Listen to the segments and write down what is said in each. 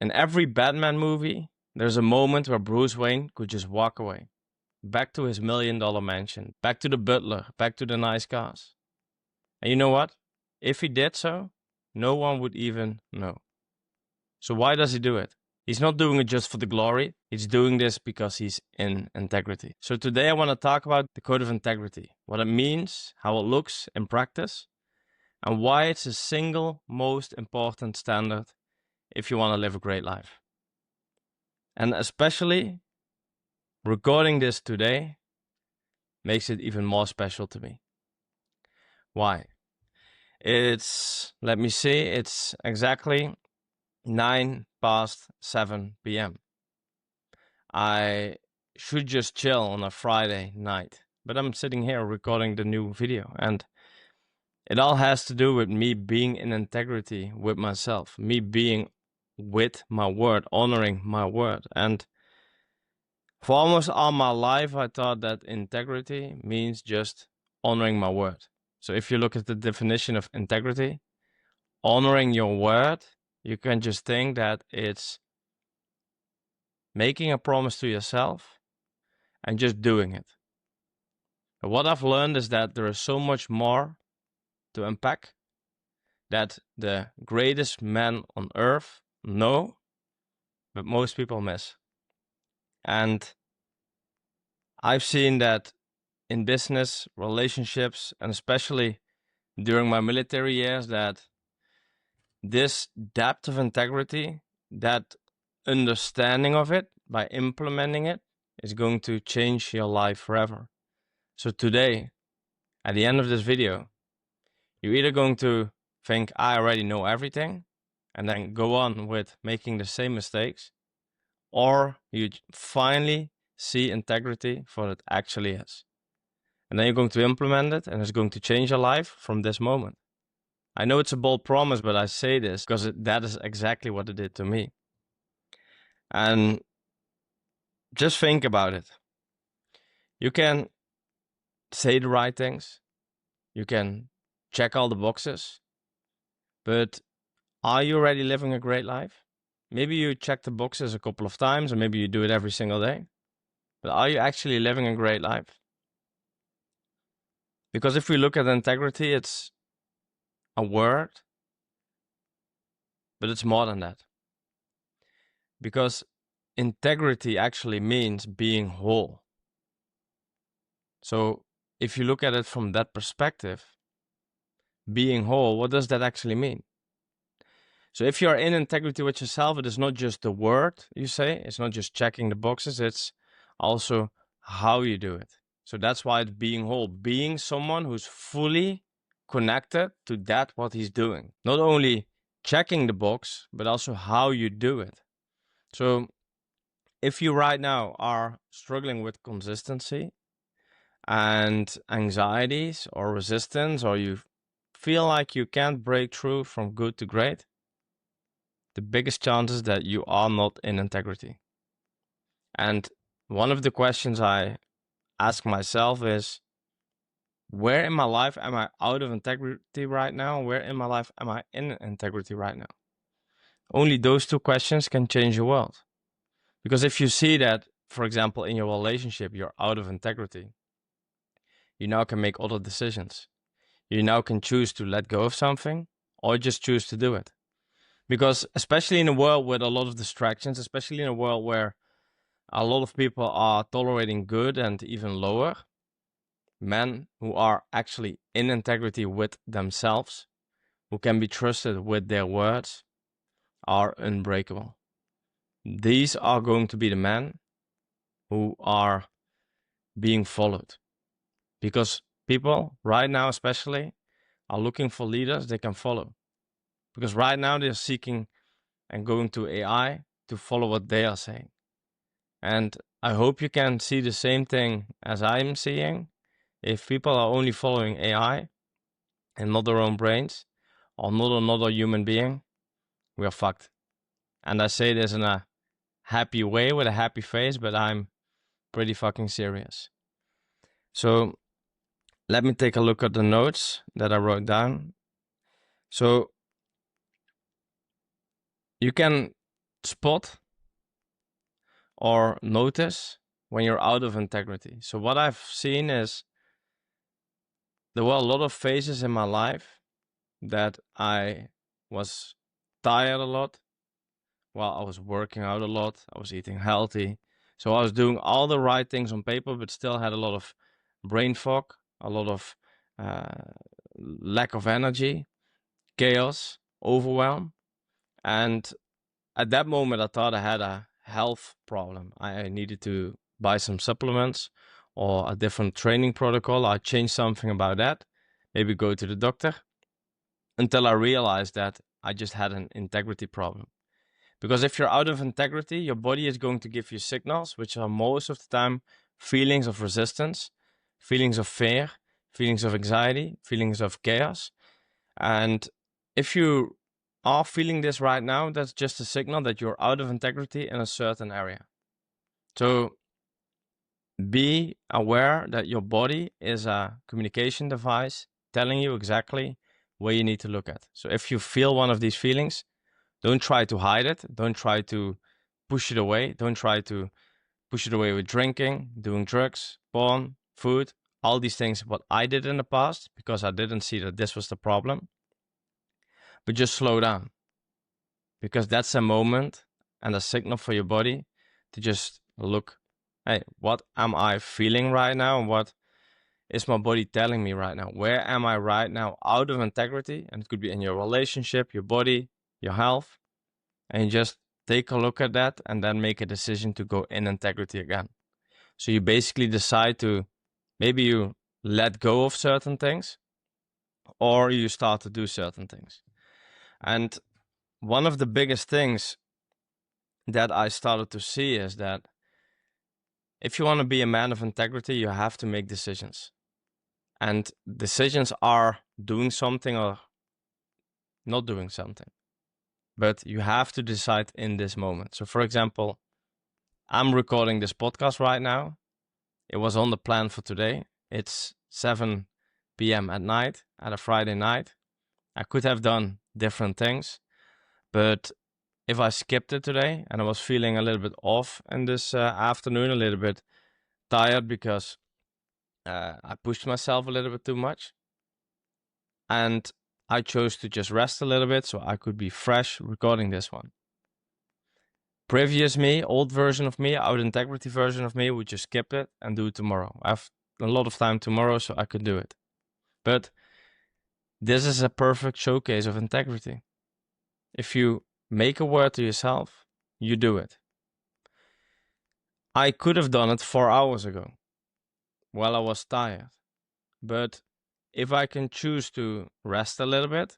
In every Batman movie, there's a moment where Bruce Wayne could just walk away. Back to his $1 million mansion. Back to the butler. Back to the nice cars. And you know what? If he did so, no one would even know. So why does he do it? He's not doing it just for the glory. He's doing this because he's in integrity. So today I want to talk about the code of integrity, what it means, how it looks in practice, and why it's the single most important standard if you want to live a great life. And especially recording this today makes it even more special to me. Why? Let me see, it's exactly 7 p.m. I should just chill on a Friday night, but I'm sitting here recording the new video, and it all has to do with me being in integrity with myself, me being with my word, honoring my word. And for almost all my life, I thought that integrity means just honoring my word. So if you look at the definition of integrity, honoring your word, you can just think that it's making a promise to yourself and just doing it. But what I've learned is that there is so much more to unpack that the greatest men on earth know, but most people miss. And I've seen that in business, relationships, and especially during my military years, that this depth of integrity, that understanding of it by implementing it, is going to change your life forever. So today, at the end of this video, you're either going to think, I already know everything, and then go on with making the same mistakes, or you finally see integrity for what it actually is. And then you're going to implement it, and it's going to change your life from this moment. I know it's a bold promise, but I say this because that is exactly what it did to me. And just think about it. You can say the right things. You can check all the boxes. But are you already living a great life? Maybe you check the boxes a couple of times, or maybe you do it every single day. But are you actually living a great life? Because if we look at integrity, it's a word, but it's more than that. Because integrity actually means being whole. So if you look at it from that perspective, being whole, what does that actually mean? So if you're in integrity with yourself, it is not just the word you say, it's not just checking the boxes, it's also how you do it. So that's why it's being whole, being someone who's fully connected to that what he's doing. Not only checking the box, but also how you do it. So if you right now are struggling with consistency and anxieties or resistance, or you feel like you can't break through from good to great, the biggest chance is that you are not in integrity. And one of the questions I ask myself is, where in my life am I out of integrity right now? Where in my life am I in integrity right now? Only those two questions can change your world. Because if you see that, for example, in your relationship, you're out of integrity, you now can make other decisions. You now can choose to let go of something or just choose to do it. Because especially in a world with a lot of distractions, especially in a world where a lot of people are tolerating good and even lower, men who are actually in integrity with themselves, who can be trusted with their words, are unbreakable. These are going to be the men who are being followed. Because people right now especially are looking for leaders they can follow. Because right now they're seeking and going to AI to follow what they are saying. And I hope you can see the same thing as I'm seeing. If people are only following AI and not their own brains, or not another human being, we are fucked. And I say this in a happy way with a happy face, but I'm pretty fucking serious. So let me take a look at the notes that I wrote down. So you can spot or notice when you're out of integrity. So what I've seen is there were a lot of phases in my life that I was tired a lot while I was working out a lot. I was eating healthy. So I was doing all the right things on paper, but still had a lot of brain fog, a lot of lack of energy, chaos, overwhelm. And at that moment, I thought I had a health problem. I needed to buy some supplements or a different training protocol. I changed something about that, maybe go to the doctor, until I realized that I just had an integrity problem. Because if you're out of integrity, your body is going to give you signals, which are most of the time feelings of resistance, feelings of fear, feelings of anxiety, feelings of chaos. And if you are feeling this right now, that's just a signal that you're out of integrity in a certain area. So be aware that your body is a communication device telling you exactly where you need to look at. So if you feel one of these feelings, don't try to hide it. Don't try to push it away. Don't try to push it away with drinking, doing drugs, porn, food, all these things. What I did in the past, because I didn't see that this was the problem. But just slow down, because that's a moment and a signal for your body to just look, hey, what am I feeling right now? What is my body telling me right now? Where am I right now out of integrity? And it could be in your relationship, your body, your health. And you just take a look at that and then make a decision to go in integrity again. So you basically decide to, maybe you let go of certain things or you start to do certain things. And one of the biggest things that I started to see is that if you want to be a man of integrity, you have to make decisions. And decisions are doing something or not doing something. But you have to decide in this moment. So, for example, I'm recording this podcast right now. It was on the plan for today. It's 7 p.m. at night, at a Friday night. I could have done different things, but if I skipped it today and I was feeling a little bit off in this afternoon, a little bit tired because I pushed myself a little bit too much, and I chose to just rest a little bit so I could be fresh recording this one. Previous me, old version of me, out integrity version of me would just skip it and do it tomorrow. I have a lot of time tomorrow, so I could do it. But this is a perfect showcase of integrity. If you make a word to yourself, you do it. I could have done it 4 hours ago while I was tired. But if I can choose to rest a little bit,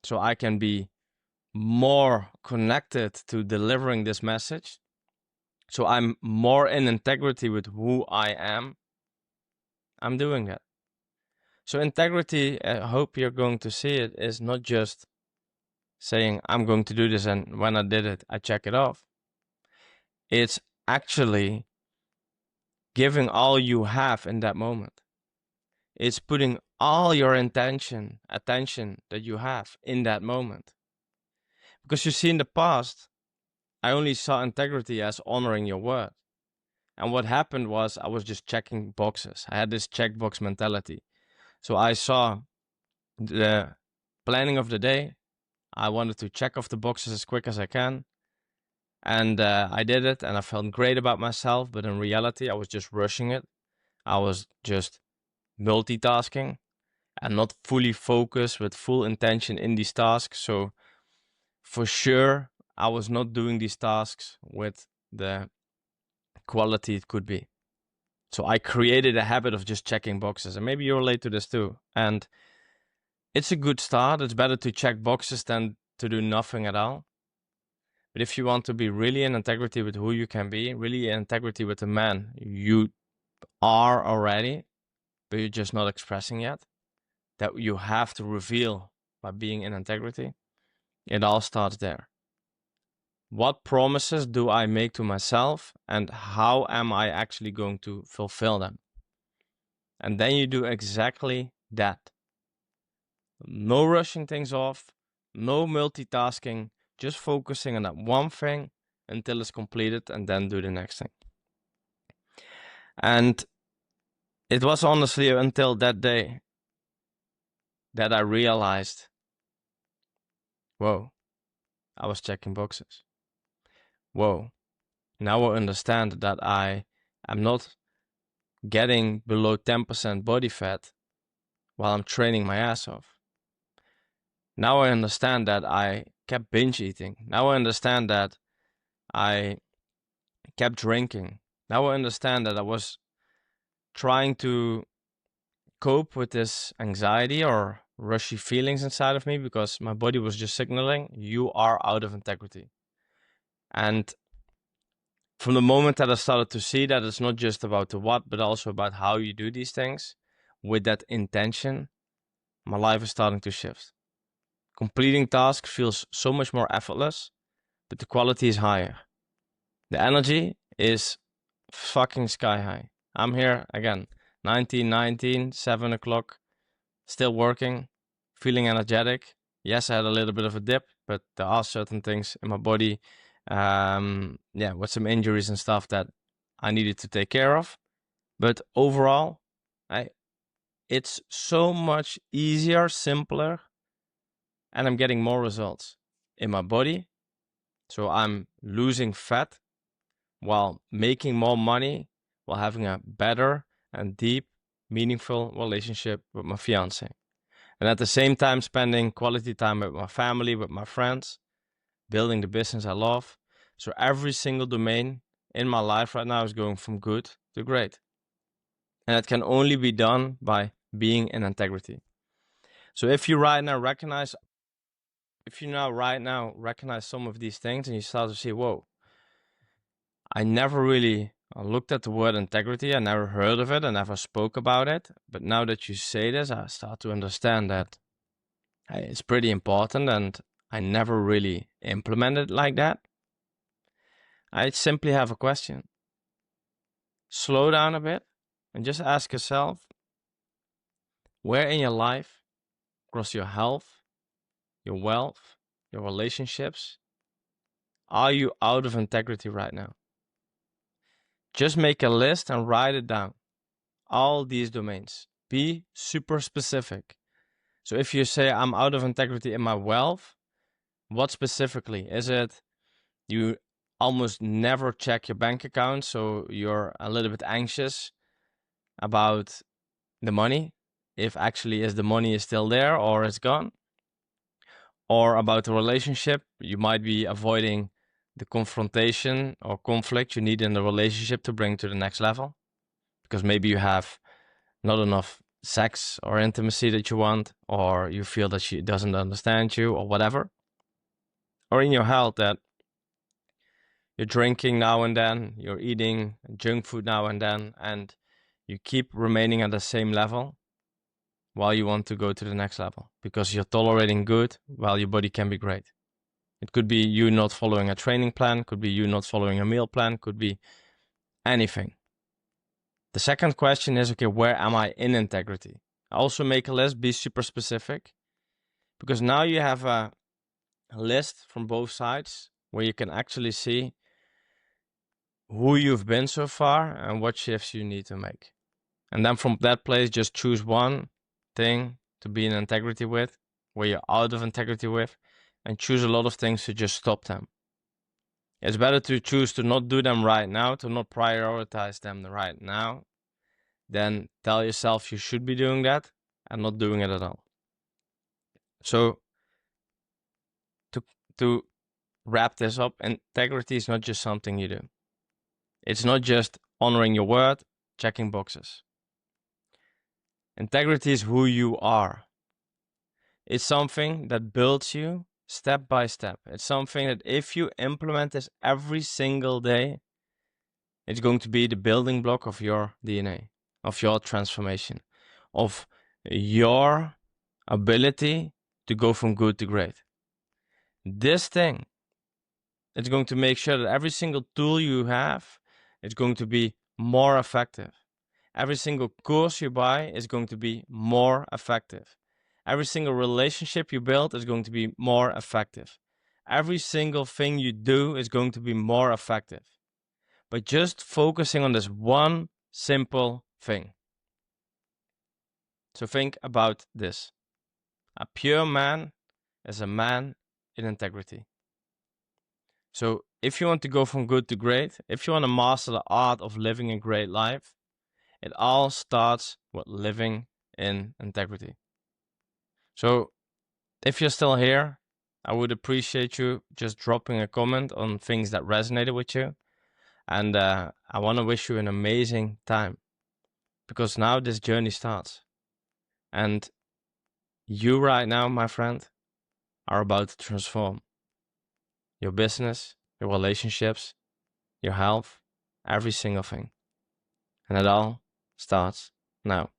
so I can be more connected to delivering this message, so I'm more in integrity with who I am, I'm doing that. So integrity, I hope you're going to see it, is not just saying I'm going to do this and when I did it, I check it off. It's actually giving all you have in that moment. It's putting all your attention that you have in that moment. Because you see, in the past, I only saw integrity as honoring your word. And what happened was I was just checking boxes. I had this checkbox mentality. So I saw the planning of the day. I wanted to check off the boxes as quick as I can. And I did it and I felt great about myself. But in reality, I was just rushing it. I was just multitasking and not fully focused with full intention in these tasks. So for sure, I was not doing these tasks with the quality it could be. So I created a habit of just checking boxes, and maybe you relate to this too. And it's a good start. It's better to check boxes than to do nothing at all. But if you want to be really in integrity with who you can be, really in integrity with the man you are already, but you're just not expressing yet, that you have to reveal by being in integrity, it all starts there. What promises do I make to myself and how am I actually going to fulfill them? And then you do exactly that. No rushing things off, no multitasking, Just focusing on that one thing until it's completed and then do the next thing. And it was honestly until that day that I realized, whoa, I was checking boxes. Whoa, now I understand that I am not getting below 10% body fat while I'm training my ass off. Now I understand that I kept binge eating. Now I understand that I kept drinking. Now I understand that I was trying to cope with this anxiety or rushy feelings inside of me because my body was just signaling you are out of integrity. And from the moment that I started to see that it's not just about the what, but also about how you do these things with that intention, my life is starting to shift. Completing tasks feels so much more effortless, but the quality is higher. The energy is fucking sky high. I'm here again, 1919, 7 o'clock, still working, feeling energetic. Yes, I had a little bit of a dip, but there are certain things in my body, with some injuries and stuff that I needed to take care of. But overall, it's so much easier, simpler, and I'm getting more results in my body. So I'm losing fat while making more money, while having a better and deep, meaningful relationship with my fiance. And at the same time, spending quality time with my family, with my friends, building the business I love. So every single domain in my life right now is going from good to great. And it can only be done by being in integrity. So if you right now recognize some of these things and you start to see, whoa, I never really looked at the word integrity. I never heard of it. I never spoke about it. But now that you say this, I start to understand that it's pretty important and I never really implemented like that. I simply have a question. Slow down a bit and just ask yourself, where in your life, across your health, your wealth, your relationships, are you out of integrity right now? Just make a list and write it down. All these domains. Be super specific. So if you say I'm out of integrity in my wealth, what specifically? Is it you almost never check your bank account, so you're a little bit anxious about the money, if actually is the money is still there or it's gone? Or about the relationship, you might be avoiding the confrontation or conflict you need in the relationship to bring to the next level, because maybe you have not enough sex or intimacy that you want, or you feel that she doesn't understand you or whatever. Or in your health, that you're drinking now and then, you're eating junk food now and then, and you keep remaining at the same level while you want to go to the next level because you're tolerating good while your body can be great. It could be you not following a training plan, could be you not following a meal plan, could be anything. The second question is, okay, where am I in integrity? Also make a list, be super specific, because now you have a list from both sides where you can actually see who you've been so far and what shifts you need to make. And then from that place, just choose one thing to be in integrity with, where you're out of integrity with, and choose a lot of things to just stop them. It's better to choose to not do them right now, to not prioritize them right now, than tell yourself you should be doing that and not doing it at all. So to wrap this up, integrity is not just something you do. It's not just honoring your word, checking boxes. Integrity is who you are. It's something that builds you step by step. It's something that if you implement this every single day, it's going to be the building block of your DNA, of your transformation, of your ability to go from good to great. This thing, it's going to make sure that every single tool you have is going to be more effective. Every single course you buy is going to be more effective. Every single relationship you build is going to be more effective. every single thing you do is going to be more effective. But just focusing on this one simple thing. So think about this. A pure man is a man in integrity. So if you want to go from good to great, if you want to master the art of living a great life, it all starts with living in integrity. So if you're still here, I would appreciate you just dropping a comment on things that resonated with you. And I want to wish you an amazing time, because now this journey starts. And you right now, my friend, are about to transform your business, your relationships, your health, every single thing. And it all starts now.